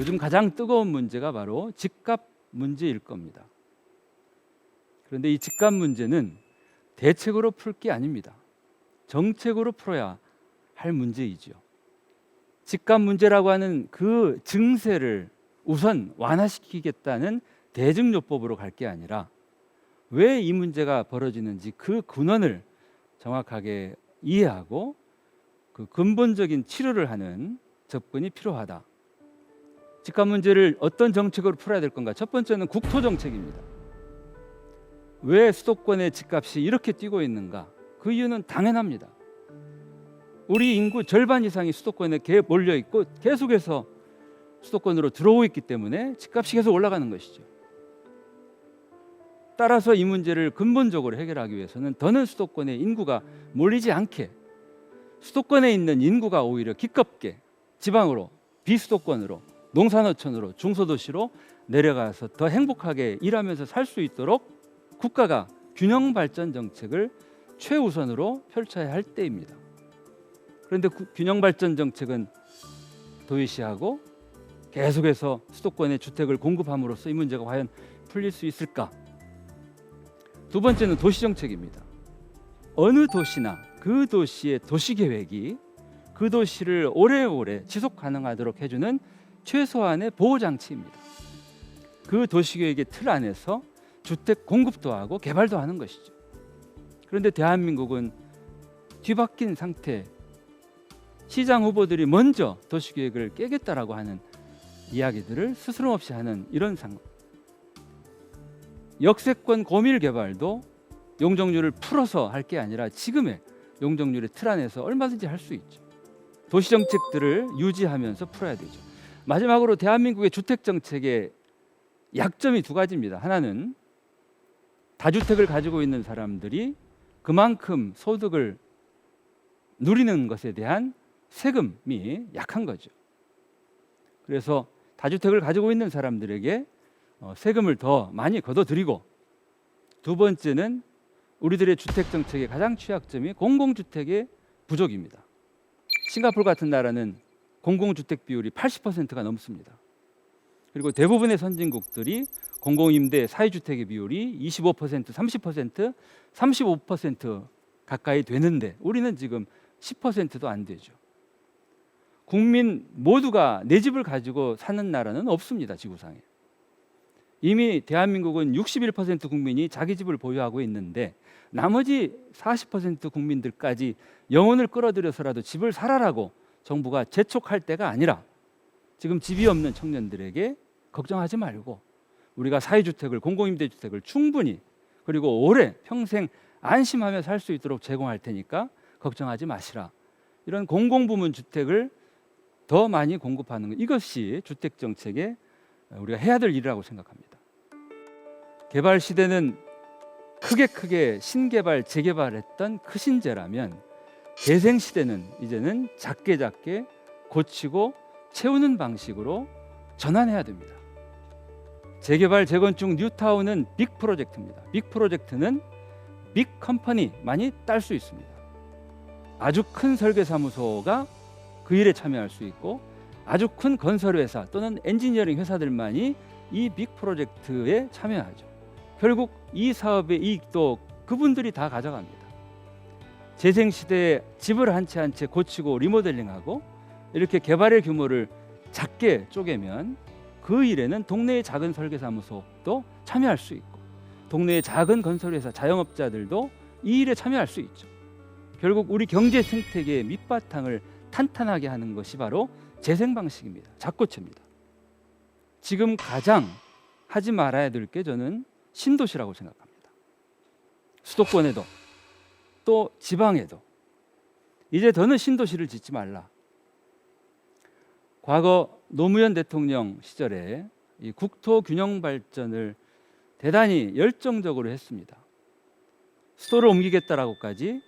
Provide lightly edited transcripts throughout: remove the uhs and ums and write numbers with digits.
요즘 가장 뜨거운 문제가 바로 집값 문제일 겁니다. 그런데 이 집값 문제는 대책으로 풀 게 아닙니다. 정책으로 풀어야 할 문제이죠. 집값 문제라고 하는 그 증세를 우선 완화시키겠다는 대증요법으로 갈 게 아니라 왜 이 문제가 벌어지는지 그 근원을 정확하게 이해하고 그 근본적인 치료를 하는 접근이 필요하다. 집값 문제를 어떤 정책으로 풀어야 될 건가? 첫 번째는 국토 정책입니다. 왜 수도권의 집값이 이렇게 뛰고 있는가? 그 이유는 당연합니다. 우리 인구 절반 이상이 수도권에 몰려 있고 계속해서 수도권으로 들어오고 있기 때문에 집값이 계속 올라가는 것이죠. 따라서 이 문제를 근본적으로 해결하기 위해서는 더는 수도권에 인구가 몰리지 않게 수도권에 있는 인구가 오히려 기껍게 지방으로, 비수도권으로, 농산어촌으로, 중소도시로 내려가서 더 행복하게 일하면서 살 수 있도록 국가가 균형 발전 정책을 최우선으로 펼쳐야 할 때입니다. 그런데 균형 발전 정책은 도외시하고 계속해서 수도권에 주택을 공급함으로써 이 문제가 과연 풀릴 수 있을까? 두 번째는 도시 정책입니다. 어느 도시나 그 도시의 도시 계획이 그 도시를 오래오래 지속 가능하도록 해주는 최소한의 보호 장치입니다. 그 도시 계획의 틀 안에서 주택 공급도 하고 개발도 하는 것이죠. 그런데 대한민국은 뒤바뀐 상태, 시장 후보들이 먼저 도시 계획을 깨겠다라고 하는 이야기들을 스스럼없이 하는 이런 상황. 역세권 고밀 개발도 용적률을 풀어서 할 게 아니라 지금의 용적률의 틀 안에서 얼마든지 할 수 있죠. 도시 정책들을 유지하면서 풀어야 되죠. 마지막으로 대한민국의 주택 정책의 약점이 두 가지입니다. 하나는 다주택을 가지고 있는 사람들이 그만큼 소득을 누리는 것에 대한 세금이 약한 거죠. 그래서 다주택을 가지고 있는 사람들에게 세금을 더 많이 걷어들이고, 두 번째는 우리들의 주택 정책의 가장 취약점이 공공주택의 부족입니다. 싱가포르 같은 나라는 공공주택 비율이 80%가 넘습니다. 그리고 대부분의 선진국들이 공공임대 사회주택의 비율이 25%, 30%, 35% 가까이 되는데 우리는 지금 10%도 안 되죠. 국민 모두가 내 집을 가지고 사는 나라는 없습니다, 지구상에. 이미 대한민국은 61% 국민이 자기 집을 보유하고 있는데 나머지 40% 국민들까지 영혼을 끌어들여서라도 집을 사라라고 정부가 재촉할 때가 아니라 지금 집이 없는 청년들에게 걱정하지 말고 우리가 사회주택을, 공공임대주택을 충분히 그리고 오래 평생 안심하며 살 수 있도록 제공할 테니까 걱정하지 마시라. 이런 공공부문 주택을 더 많이 공급하는 것, 이것이 주택정책에 우리가 해야 될 일이라고 생각합니다. 개발 시대는 크게 신개발, 재개발했던 크신재라면 재생 시대는 이제는 작게 고치고 채우는 방식으로 전환해야 됩니다. 재개발, 재건축, 뉴타운은 빅 프로젝트입니다. 빅 프로젝트는 빅 컴퍼니만이 딸 수 있습니다. 아주 큰 설계사무소가 그 일에 참여할 수 있고 아주 큰 건설회사 또는 엔지니어링 회사들만이 이 빅 프로젝트에 참여하죠. 결국 이 사업의 이익도 그분들이 다 가져갑니다. 재생시대에 집을 한 채 한 채 고치고 리모델링하고 이렇게 개발의 규모를 작게 쪼개면 그 일에는 동네의 작은 설계사무소도 참여할 수 있고 동네의 작은 건설회사, 자영업자들도 이 일에 참여할 수 있죠. 결국 우리 경제 생태계의 밑바탕을 탄탄하게 하는 것이 바로 재생 방식입니다. 잡고채입니다. 지금 가장 하지 말아야 될 게 저는 신도시라고 생각합니다. 수도권에도 또 지방에도 이제 더는 신도시를 짓지 말라. 과거 노무현 대통령 시절에 이 국토 균형 발전을 대단히 열정적으로 했습니다. 수도를 옮기겠다라고까지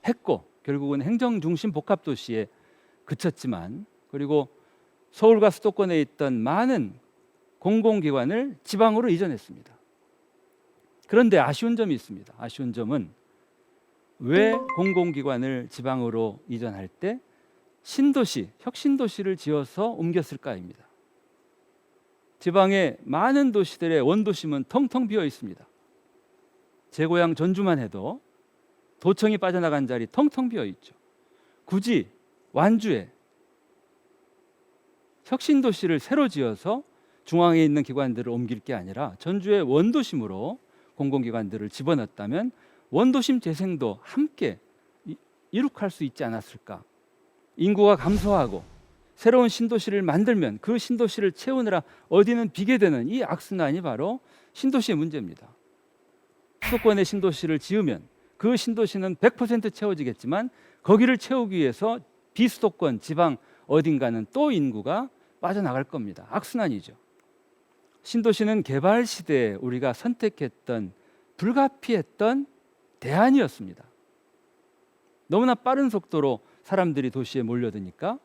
했고 결국은 행정 중심 복합 도시에 그쳤지만, 그리고 서울과 수도권에 있던 많은 공공기관을 지방으로 이전했습니다. 그런데 아쉬운 점이 있습니다. 아쉬운 점은 왜 공공기관을 지방으로 이전할 때 신도시, 혁신도시를 지어서 옮겼을까입니다. 지방의 많은 도시들의 원도심은 텅텅 비어 있습니다. 제 고향 전주만 해도 도청이 빠져나간 자리 텅텅 비어 있죠. 굳이 완주에 혁신도시를 새로 지어서 중앙에 있는 기관들을 옮길 게 아니라 전주의 원도심으로 공공기관들을 집어넣었다면 원도심 재생도 함께 이룩할 수 있지 않았을까. 인구가 감소하고 새로운 신도시를 만들면 그 신도시를 채우느라 어디는 비게 되는 이 악순환이 바로 신도시의 문제입니다. 수도권의 신도시를 지으면 그 신도시는 100% 채워지겠지만 거기를 채우기 위해서 비수도권 지방 어딘가는 또 인구가 빠져나갈 겁니다. 악순환이죠. 신도시는 개발 시대에 우리가 선택했던 불가피했던 대안이었습니다. 너무나 빠른 속도로 사람들이 도시에 몰려드니까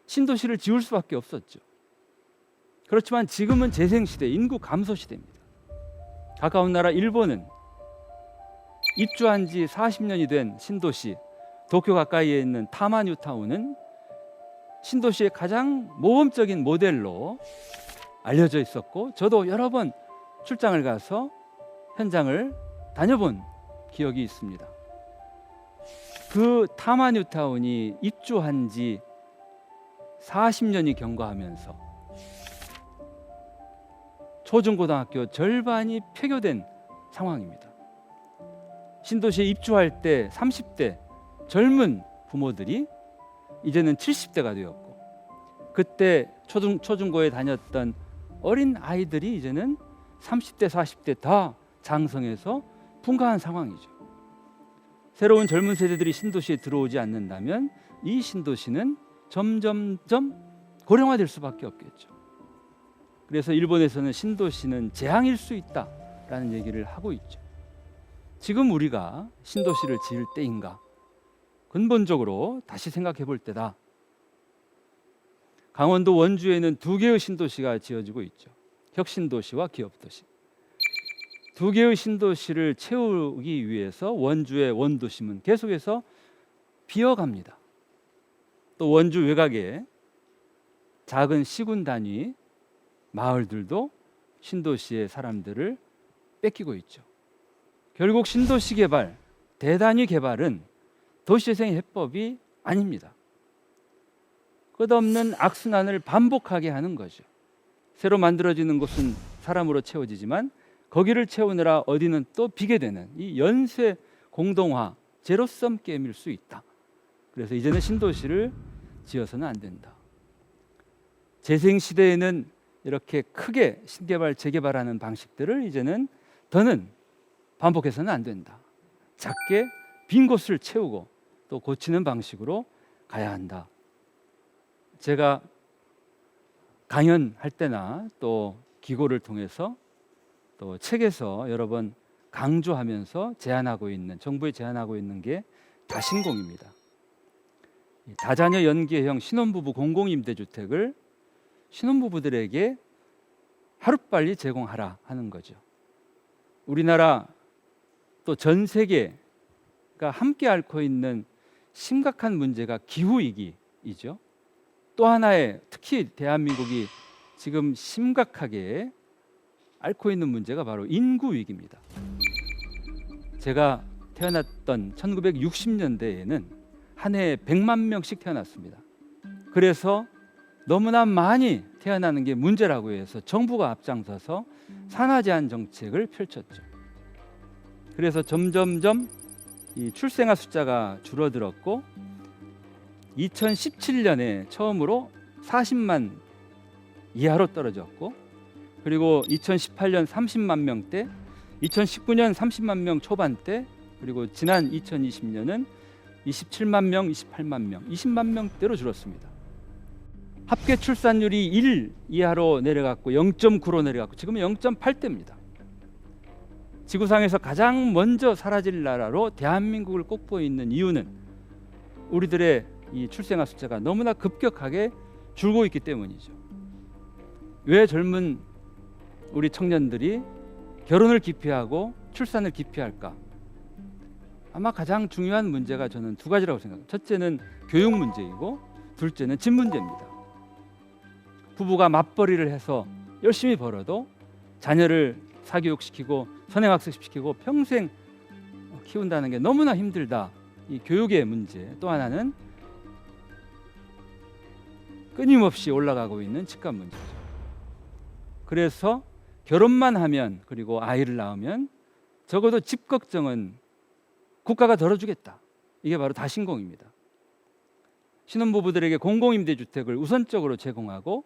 신도시를 지을 수밖에 없었죠. 그렇지만 지금은 재생시대, 인구 감소 시대입니다. 가까운 나라 일본은 입주한 지 40년이 된 신도시 도쿄 가까이에 있는 타마 뉴타운은 신도시의 가장 모범적인 모델로 알려져 있었고, 저도 여러 번 출장을 가서 현장을 다녀본 기억이 있습니다. 그 타마 뉴타운이 입주한 지 40년이 경과하면서 초중고등학교 절반이 폐교된 상황입니다. 신도시에 입주할 때 30대 젊은 부모들이 이제는 70대가 되었고, 그때 초중고에 다녔던 어린 아이들이 이제는 30대 40대 다 장성해서 분가한 상황이죠. 새로운 젊은 세대들이 신도시에 들어오지 않는다면 이 신도시는 점점점 고령화될 수밖에 없겠죠. 그래서 일본에서는 신도시는 재앙일 수 있다라는 얘기를 하고 있죠. 지금 우리가 신도시를 지을 때인가? 근본적으로 다시 생각해 볼 때다. 강원도 원주에는 두 개의 신도시가 지어지고 있죠. 혁신도시와 기업도시. 두 개의 신도시를 채우기 위해서 원주의 원도심은 계속해서 비어갑니다. 또 원주 외곽에 작은 시군 단위 마을들도 신도시의 사람들을 뺏기고 있죠. 결국 신도시 개발, 대단위 개발은 도시재생 해법이 아닙니다. 끝없는 악순환을 반복하게 하는 거죠. 새로 만들어지는 곳은 사람으로 채워지지만 거기를 채우느라 어디는 또 비게 되는 이 연쇄 공동화, 제로섬 게임일 수 있다. 그래서 이제는 신도시를 지어서는 안 된다. 재생 시대에는 이렇게 크게 신개발, 재개발하는 방식들을 이제는 더는 반복해서는 안 된다. 작게 빈 곳을 채우고 또 고치는 방식으로 가야 한다. 제가 강연할 때나 또 기고를 통해서 또 책에서 여러 번 강조하면서 제안하고 있는, 정부에 제안하고 있는 게 다신공입니다. 다자녀 연계형 신혼부부 공공임대주택을 신혼부부들에게 하루빨리 제공하라 하는 거죠. 우리나라 또 전 세계가 함께 앓고 있는 심각한 문제가 기후위기이죠. 또 하나의, 특히 대한민국이 지금 심각하게 앓고 있는 문제가 바로 인구위기입니다. 제가 태어났던 1960년대에는 한 해에 100만 명씩 태어났습니다. 그래서 너무나 많이 태어나는 게 문제라고 해서 정부가 앞장서서 산하 제한 정책을 펼쳤죠. 그래서 점점점 이 출생아 숫자가 줄어들었고 2017년에 처음으로 40만 이하로 떨어졌고, 그리고 2018년 30만 명대, 2019년 30만 명 초반대, 그리고 지난 2020년은 27만 명, 28만 명, 20만 명대로 줄었습니다. 합계 출산율이 1 이하로 내려갔고 0.9로 내려갔고 지금은 0.8대입니다. 지구상에서 가장 먼저 사라질 나라로 대한민국을 꼽고 있는 이유는 우리들의 이 출생아 숫자가 너무나 급격하게 줄고 있기 때문이죠. 왜 젊은 우리 청년들이 결혼을 기피하고 출산을 기피할까? 아마 가장 중요한 문제가 저는 두 가지라고 생각합니다. 첫째는 교육 문제이고 둘째는 집 문제입니다. 부부가 맞벌이를 해서 열심히 벌어도 자녀를 사교육시키고 선행학습시키고 평생 키운다는 게 너무나 힘들다. 이 교육의 문제. 또 하나는 끊임없이 올라가고 있는 집값 문제죠. 그래서 결혼만 하면, 그리고 아이를 낳으면 적어도 집 걱정은 국가가 덜어주겠다. 이게 바로 다신공입니다. 신혼부부들에게 공공임대주택을 우선적으로 제공하고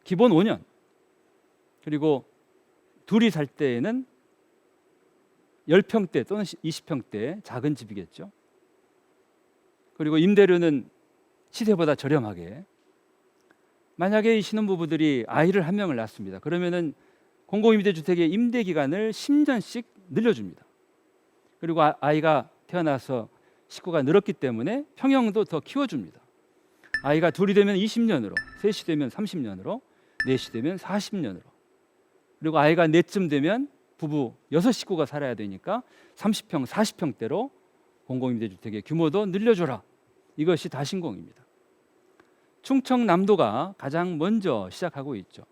기본 5년, 그리고 둘이 살 때에는 10평대 또는 20평대 작은 집이겠죠. 그리고 임대료는 시세보다 저렴하게. 만약에 이 신혼부부들이 아이를 한 명을 낳습니다. 그러면은 공공임대주택의 임대기간을 10년씩 늘려줍니다. 그리고 아이가 태어나서 식구가 늘었기 때문에 평형도 더 키워줍니다. 아이가 둘이 되면 20년으로, 셋이 되면 30년으로, 넷이 되면 40년으로. 그리고 아이가 넷쯤 되면 부부 6식구가 살아야 되니까 30평, 40평대로 공공임대주택의 규모도 늘려줘라. 이것이 다신공입니다. 충청남도가 가장 먼저 시작하고 있죠.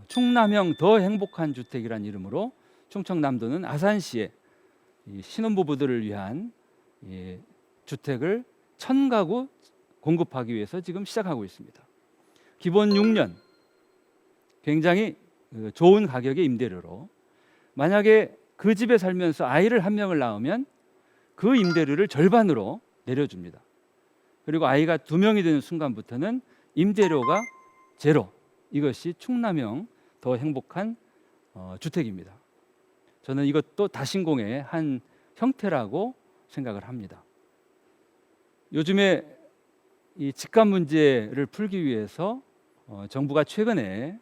충남형 더 행복한 주택이란 이름으로 충청남도는 아산시에 신혼부부들을 위한 주택을 1000가구 공급하기 위해서 지금 시작하고 있습니다. 기본 6년, 굉장히 좋은 가격의 임대료로, 만약에 그 집에 살면서 아이를 한 명을 낳으면 그 임대료를 절반으로 내려줍니다. 그리고 아이가 2명이 되는 순간부터는 임대료가 제로. 이것이 충남형 더 행복한 주택입니다. 저는 이것도 다신공의 한 형태라고 생각을 합니다. 요즘에 이 집값 문제를 풀기 위해서 정부가 최근에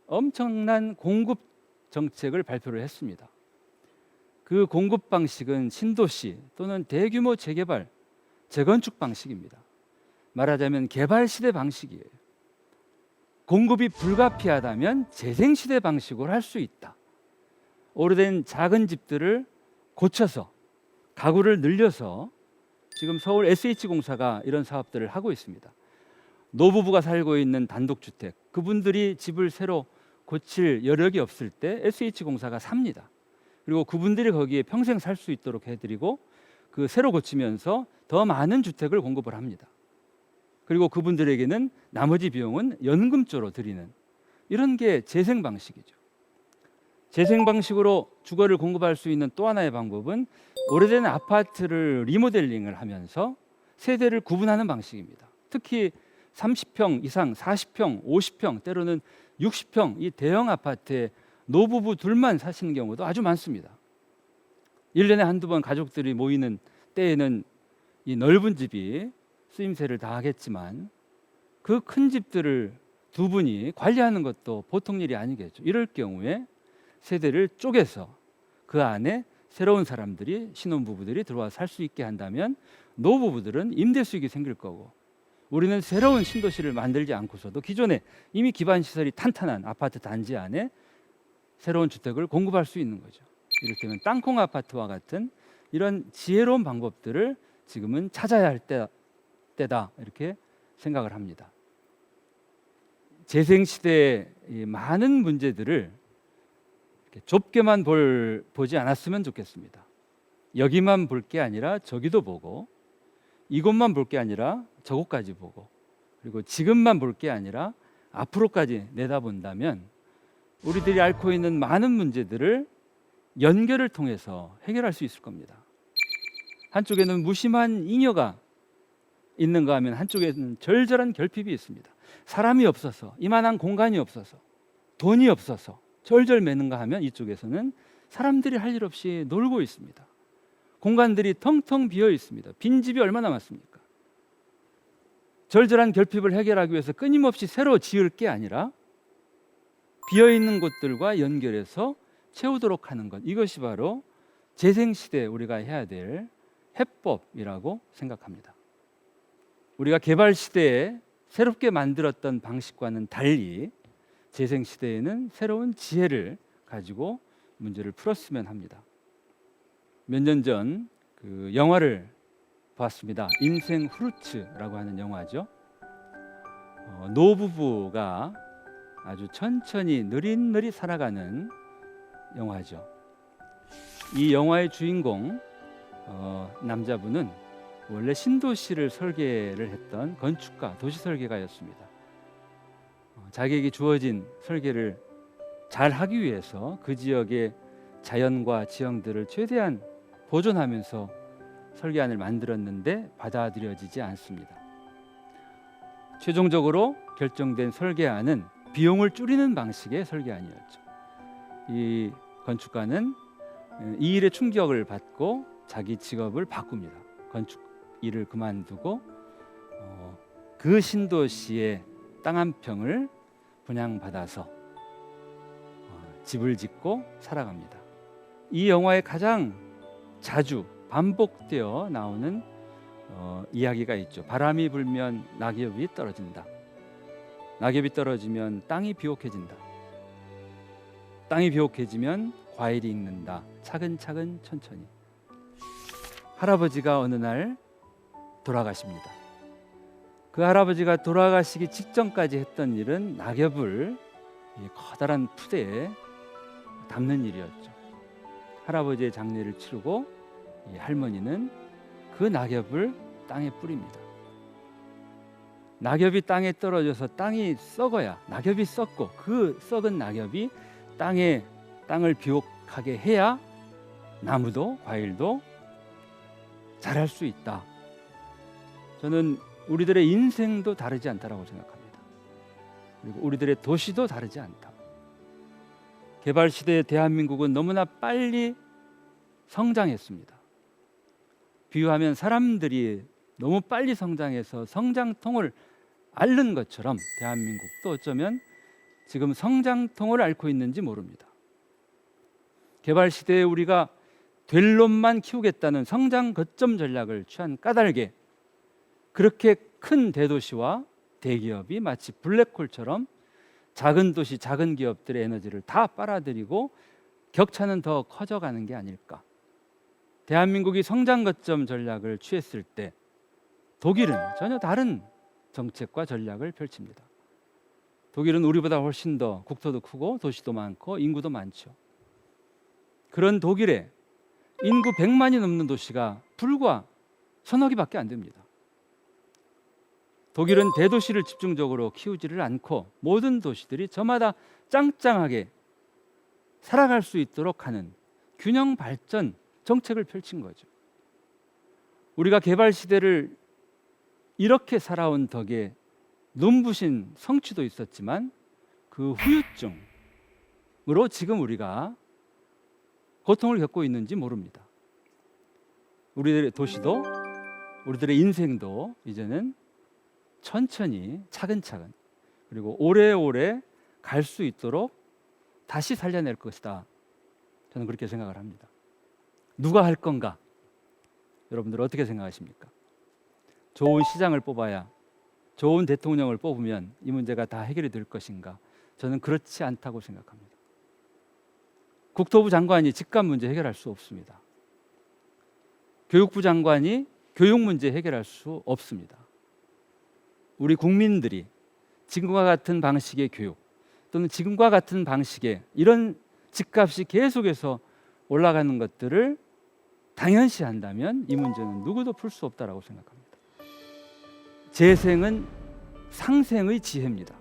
엄청난 공급 정책을 발표를 했습니다. 그 공급 방식은 신도시 또는 대규모 재개발, 재건축 방식입니다. 말하자면 개발 시대 방식이에요. 공급이 불가피하다면 재생 시대 방식으로 할 수 있다. 오래된 작은 집들을 고쳐서 가구를 늘려서 지금 서울 SH공사가 이런 사업들을 하고 있습니다. 노부부가 살고 있는 단독주택, 그분들이 집을 새로 고칠 여력이 없을 때 SH공사가 삽니다. 그리고 그분들이 거기에 평생 살 수 있도록 해드리고 그 새로 고치면서 더 많은 주택을 공급을 합니다. 그리고 그분들에게는 나머지 비용은 연금조로 드리는, 이런 게 재생 방식이죠. 재생 방식으로 주거를 공급할 수 있는 또 하나의 방법은 오래된 아파트를 리모델링을 하면서 세대를 구분하는 방식입니다. 특히 30평 이상, 40평, 50평, 때로는 60평 이 대형 아파트에 노부부 둘만 사시는 경우도 아주 많습니다. 1년에 한두 번 가족들이 모이는 때에는 이 넓은 집이 쓰임새를 다 하겠지만 그 큰 집들을 두 분이 관리하는 것도 보통 일이 아니겠죠. 이럴 경우에 세대를 쪼개서 그 안에 새로운 사람들이, 신혼부부들이 들어와 살 수 있게 한다면 노부부들은 임대 수익이 생길 거고, 우리는 새로운 신도시를 만들지 않고서도 기존에 이미 기반 시설이 탄탄한 아파트 단지 안에 새로운 주택을 공급할 수 있는 거죠. 이를테면 땅콩 아파트와 같은 이런 지혜로운 방법들을 지금은 찾아야 할 때다, 이렇게 생각을 합니다. 재생 시대의 많은 문제들을 이렇게 좁게만 보지 않았으면 좋겠습니다. 여기만 볼 게 아니라 저기도 보고, 이곳만 볼 게 아니라 저곳까지 보고, 그리고 지금만 볼 게 아니라 앞으로까지 내다본다면 우리들이 앓고 있는 많은 문제들을 연결을 통해서 해결할 수 있을 겁니다. 한쪽에는 무심한 잉여가 있는가 하면 한쪽에는 절절한 결핍이 있습니다. 사람이 없어서, 이만한 공간이 없어서, 돈이 없어서 절절 매는가 하면 이쪽에서는 사람들이 할 일 없이 놀고 있습니다. 공간들이 텅텅 비어 있습니다. 빈집이 얼마나 많습니까? 절절한 결핍을 해결하기 위해서 끊임없이 새로 지을 게 아니라 비어 있는 곳들과 연결해서 채우도록 하는 것, 이것이 바로 재생시대에 우리가 해야 될 해법이라고 생각합니다. 우리가 개발시대에 새롭게 만들었던 방식과는 달리 재생시대에는 새로운 지혜를 가지고 문제를 풀었으면 합니다. 몇 년 전 그 영화를 봤습니다. 인생 후르츠라고 하는 영화죠. 노부부가 아주 천천히 느릿느릿 살아가는 영화죠. 이 영화의 주인공 남자분은 원래 신도시를 설계를 했던 건축가, 도시 설계가였습니다. 자기에게 주어진 설계를 잘 하기 위해서 그 지역의 자연과 지형들을 최대한 보존하면서 설계안을 만들었는데 받아들여지지 않습니다. 최종적으로 결정된 설계안은 비용을 줄이는 방식의 설계안이었죠. 이 건축가는 이 일에 충격을 받고 자기 직업을 바꿉니다. 건축 일을 그만두고 그 신도시의 땅 한 평을 분양받아서 집을 짓고 살아갑니다. 이 영화에 가장 자주 반복되어 나오는 이야기가 있죠. 바람이 불면 낙엽이 떨어진다. 낙엽이 떨어지면 땅이 비옥해진다. 땅이 비옥해지면 과일이 익는다. 차근차근 천천히. 할아버지가 어느 날 돌아가십니다. 그 할아버지가 돌아가시기 직전까지 했던 일은 낙엽을 커다란 푸대에 담는 일이었죠. 할아버지의 장례를 치르고 이 할머니는 그 낙엽을 땅에 뿌립니다. 낙엽이 땅에 떨어져서 땅이 썩어야, 낙엽이 썩고 그 썩은 낙엽이 땅을 비옥하게 해야 나무도 과일도 자랄 수 있다. 저는 우리들의 인생도 다르지 않다라고 생각합니다. 그리고 우리들의 도시도 다르지 않다. 개발 시대의 대한민국은 너무나 빨리 성장했습니다. 비유하면 사람들이 너무 빨리 성장해서 성장통을 앓는 것처럼 대한민국도 어쩌면 지금 성장통을 앓고 있는지 모릅니다. 개발 시대에 우리가 될 놈만 키우겠다는 성장 거점 전략을 취한 까닭에 그렇게 큰 대도시와 대기업이 마치 블랙홀처럼 작은 도시, 작은 기업들의 에너지를 다 빨아들이고 격차는 더 커져가는 게 아닐까. 대한민국이 성장 거점 전략을 취했을 때 독일은 전혀 다른 정책과 전략을 펼칩니다. 독일은 우리보다 훨씬 더 국토도 크고 도시도 많고 인구도 많죠. 그런 독일에 인구 100만이 넘는 도시가 불과 서너 개밖에 안 됩니다. 독일은 대도시를 집중적으로 키우지를 않고 모든 도시들이 저마다 짱짱하게 살아갈 수 있도록 하는 균형 발전 정책을 펼친 거죠. 우리가 개발 시대를 이렇게 살아온 덕에 눈부신 성취도 있었지만 그 후유증으로 지금 우리가 고통을 겪고 있는지 모릅니다. 우리들의 도시도 우리들의 인생도 이제는 천천히 차근차근 그리고 오래오래 갈 수 있도록 다시 살려낼 것이다. 저는 그렇게 생각을 합니다. 누가 할 건가? 여러분들 어떻게 생각하십니까? 좋은 시장을 뽑아야, 좋은 대통령을 뽑으면 이 문제가 다 해결이 될 것인가? 저는 그렇지 않다고 생각합니다. 국토부 장관이 집값 문제 해결할 수 없습니다. 교육부 장관이 교육 문제 해결할 수 없습니다. 우리 국민들이 지금과 같은 방식의 교육 또는 지금과 같은 방식의 이런 집값이 계속해서 올라가는 것들을 당연시한다면 이 문제는 누구도 풀 수 없다라고 생각합니다. 재생은 상생의 지혜입니다.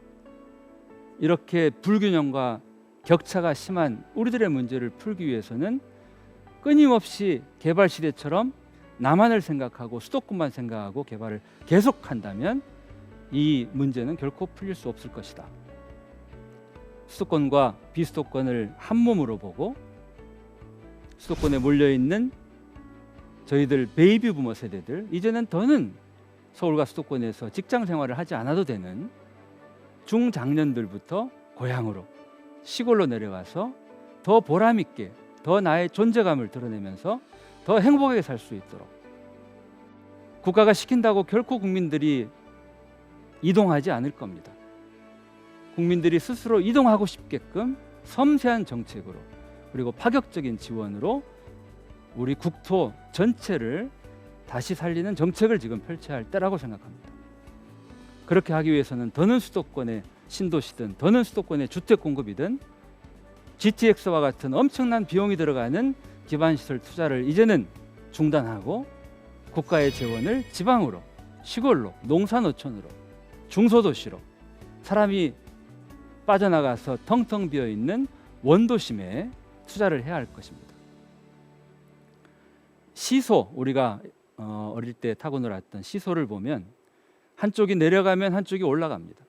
이렇게 불균형과 격차가 심한 우리들의 문제를 풀기 위해서는 끊임없이 개발 시대처럼 나만을 생각하고 수도권만 생각하고 개발을 계속한다면 이 문제는 결코 풀릴 수 없을 것이다. 수도권과 비수도권을 한 몸으로 보고 수도권에 몰려있는 저희들 베이비 부머 세대들, 이제는 더는 서울과 수도권에서 직장 생활을 하지 않아도 되는 중장년들부터 고향으로 시골로 내려와서 더 보람 있게 더 나의 존재감을 드러내면서 더 행복하게 살 수 있도록 국가가 시킨다고 결코 국민들이 이동하지 않을 겁니다. 국민들이 스스로 이동하고 싶게끔 섬세한 정책으로 그리고 파격적인 지원으로 우리 국토 전체를 다시 살리는 정책을 지금 펼쳐야 할 때라고 생각합니다. 그렇게 하기 위해서는 더는 수도권에 신도시든 더는 수도권의 주택 공급이든 GTX와 같은 엄청난 비용이 들어가는 기반시설 투자를 이제는 중단하고 국가의 재원을 지방으로, 시골로, 농사노촌으로, 중소도시로 사람이 빠져나가서 텅텅 비어있는 원도심에 투자를 해야 할 것입니다. 시소, 우리가 어릴 때 타고 놀았던 시소를 보면 한쪽이 내려가면 한쪽이 올라갑니다.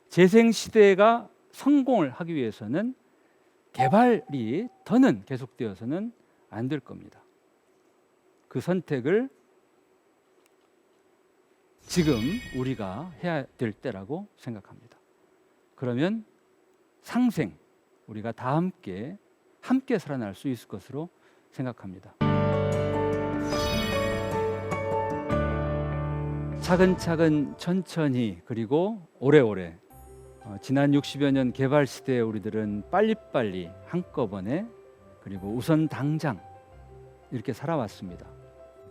재생시대가 성공을 하기 위해서는 개발이 더는 계속되어서는 안 될 겁니다. 그 선택을 지금 우리가 해야 될 때라고 생각합니다. 그러면 상생, 우리가 다 함께 살아날 수 있을 것으로 생각합니다. 차근차근 천천히 그리고 오래오래 지난 60여 년 개발 시대에 우리들은 빨리빨리 한꺼번에 그리고 우선 당장 이렇게 살아왔습니다.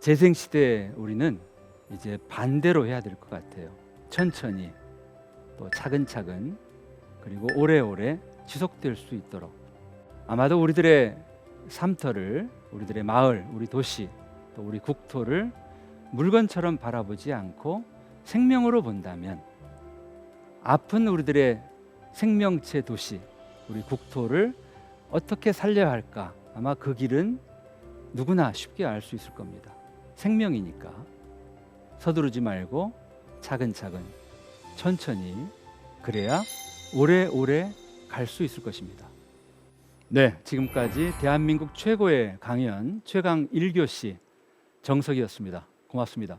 재생 시대에 우리는 이제 반대로 해야 될 것 같아요. 천천히 또 차근차근 그리고 오래오래 지속될 수 있도록 아마도 우리들의 삶터를, 우리들의 마을, 우리 도시, 또 우리 국토를 물건처럼 바라보지 않고 생명으로 본다면 아픈 우리들의 생명체 도시, 우리 국토를 어떻게 살려야 할까? 아마 그 길은 누구나 쉽게 알 수 있을 겁니다. 생명이니까 서두르지 말고 차근차근 천천히 그래야 오래오래 갈 수 있을 것입니다. 네, 지금까지 대한민국 최고의 강연 최강 1교시 정석이었습니다. 고맙습니다.